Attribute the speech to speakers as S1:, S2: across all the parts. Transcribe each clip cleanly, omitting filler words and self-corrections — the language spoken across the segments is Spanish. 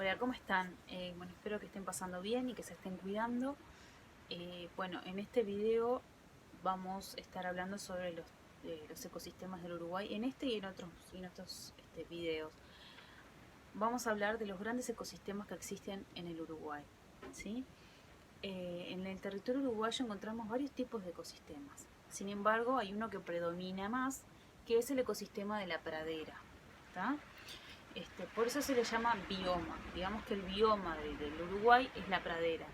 S1: Hola, ¿cómo están? Bueno, espero que estén pasando bien y que se estén cuidando. Bueno, en este video vamos a estar hablando sobre los ecosistemas del Uruguay, en este y en otros videos. Vamos a hablar de los grandes ecosistemas que existen en el Uruguay, ¿sí? En el territorio uruguayo encontramos varios tipos de ecosistemas. Sin embargo, hay uno que predomina más, que es el ecosistema de la pradera, ¿tá? Por eso se le llama bioma. Digamos que el bioma del Uruguay es la pradera.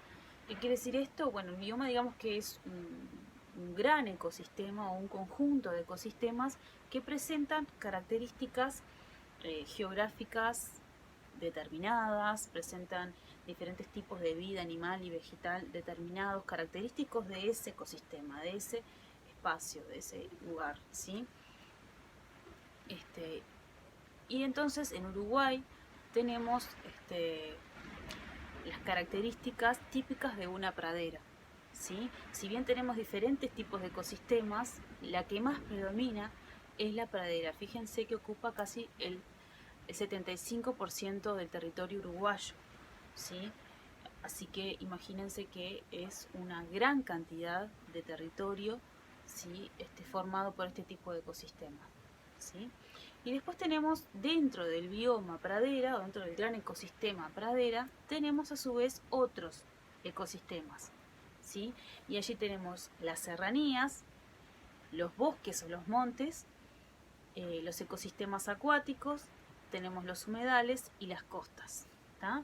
S1: ¿Qué quiere decir esto? Bueno, el bioma digamos que es un gran ecosistema o un conjunto de ecosistemas que presentan características geográficas determinadas, presentan diferentes tipos de vida animal y vegetal determinados, característicos de ese ecosistema, de ese espacio, de ese lugar, ¿sí? Y entonces en Uruguay tenemos las características típicas de una pradera, ¿sí? Si bien tenemos diferentes tipos de ecosistemas, la que más predomina es la pradera. Fíjense que ocupa casi el 75% del territorio uruguayo, ¿sí? Así que imagínense que es una gran cantidad de territorio, ¿sí? Formado por este tipo de ecosistemas, ¿sí? Y después tenemos dentro del bioma pradera, o dentro del gran ecosistema pradera, tenemos a su vez otros ecosistemas, ¿sí? Y allí tenemos las serranías, los bosques o los montes, los ecosistemas acuáticos, tenemos los humedales y las costas, ¿tá?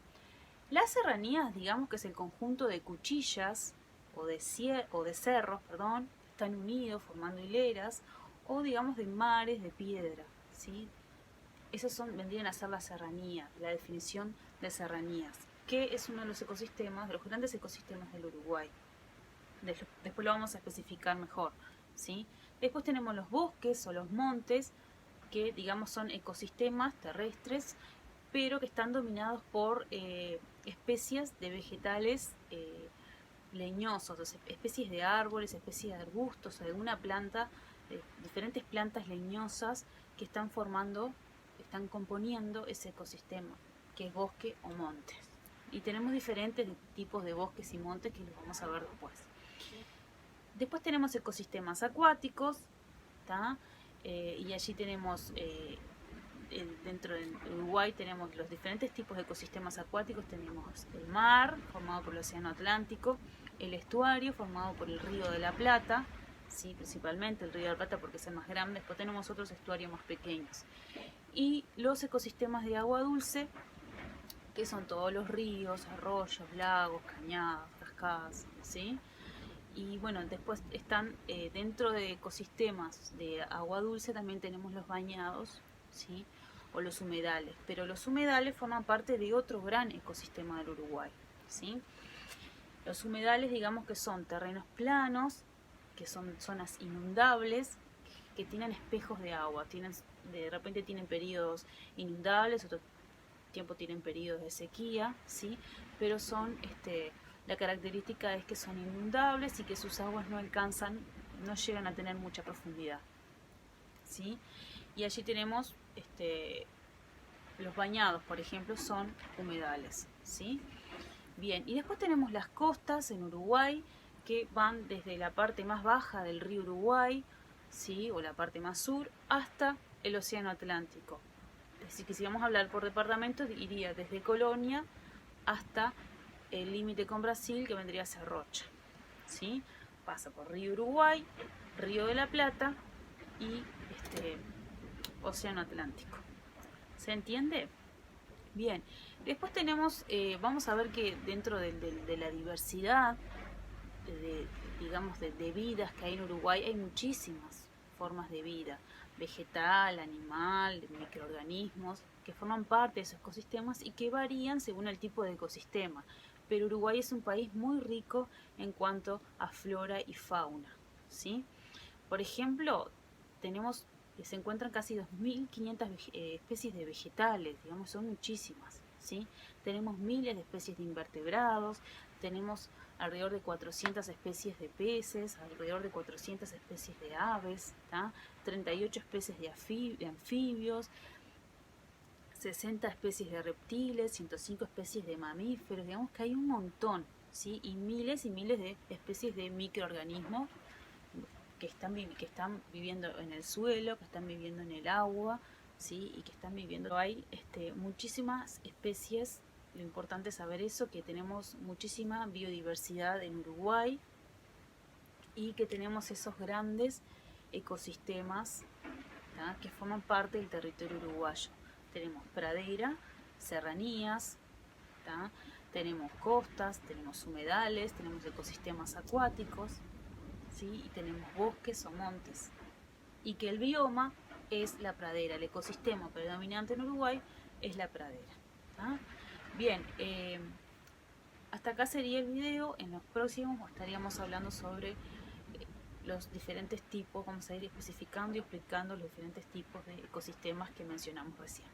S1: Las serranías, digamos que es el conjunto de cuchillas o de cerros, perdón, están unidos formando hileras, o digamos de mares de piedra, ¿sí? Esas vendrían a ser las serranías, la definición de serranías, que es uno de los ecosistemas, de los grandes ecosistemas del Uruguay. Después lo vamos a especificar mejor, ¿sí? Después tenemos los bosques o los montes, que digamos son ecosistemas terrestres, pero que están dominados por especies de vegetales leñosos, o sea, especies de árboles, especies de arbustos, alguna planta, diferentes plantas leñosas que están componiendo ese ecosistema, que es bosque o montes. Y tenemos diferentes tipos de bosques y montes que los vamos a ver después. Después tenemos ecosistemas acuáticos, ¿tá? Y allí tenemos, dentro de Uruguay tenemos los diferentes tipos de ecosistemas acuáticos. Tenemos el mar, formado por el océano Atlántico, el estuario, formado por el río de la Plata, ¿sí? Principalmente el río de la Plata porque es el más grande. Después tenemos otros estuarios más pequeños. Y los ecosistemas de agua dulce, que son todos los ríos, arroyos, lagos, cañadas, cascadas, ¿sí? Y bueno, después están dentro de ecosistemas de agua dulce, también tenemos los bañados, ¿sí? O los humedales. Pero los humedales forman parte de otro gran ecosistema del Uruguay, ¿sí? Los humedales, digamos que son terrenos planos, que son zonas inundables, que tienen espejos de agua, de repente tienen periodos inundables, otro tiempo tienen periodos de sequía, ¿sí? Pero la característica es que son inundables y que sus aguas no llegan a tener mucha profundidad, ¿sí? Y allí tenemos los bañados, por ejemplo, son humedales, ¿sí? Bien, y después tenemos las costas en Uruguay, que van desde la parte más baja del río Uruguay, ¿sí? O la parte más sur, hasta el océano Atlántico. Así que si vamos a hablar por departamentos, iría desde Colonia hasta el límite con Brasil, que vendría a ser Rocha, ¿sí? Pasa por Río Uruguay, Río de la Plata y Océano Atlántico. ¿Se entiende? Bien, después vamos a ver que dentro de la diversidad, de, digamos, de vidas que hay en Uruguay, hay muchísimas formas de vida, vegetal, animal, de microorganismos, que forman parte de esos ecosistemas y que varían según el tipo de ecosistema. Pero Uruguay es un país muy rico en cuanto a flora y fauna, ¿sí? Por ejemplo, se encuentran casi 2.500 especies de vegetales, digamos, son muchísimas, ¿sí? Tenemos miles de especies de invertebrados, tenemos alrededor de 400 especies de peces, alrededor de 400 especies de aves, ¿tá? 38 especies de anfibios, 60 especies de reptiles, 105 especies de mamíferos, digamos que hay un montón, ¿sí? Y miles de especies de microorganismos que están viviendo en el suelo, que están viviendo en el agua, ¿sí? Y que están viviendo. Hay muchísimas especies, lo importante es saber eso, que tenemos muchísima biodiversidad en Uruguay y que tenemos esos grandes ecosistemas, ¿tá? Que forman parte del territorio uruguayo. Tenemos pradera, serranías, ¿tá? Tenemos costas, tenemos humedales, tenemos ecosistemas acuáticos, ¿sí? Y tenemos bosques o montes. Y que el bioma es la pradera, el ecosistema predominante en Uruguay es la pradera, ¿tá? Bien, hasta acá sería el video. En los próximos estaríamos hablando sobre los diferentes tipos, vamos a ir especificando y explicando los diferentes tipos de ecosistemas que mencionamos recién.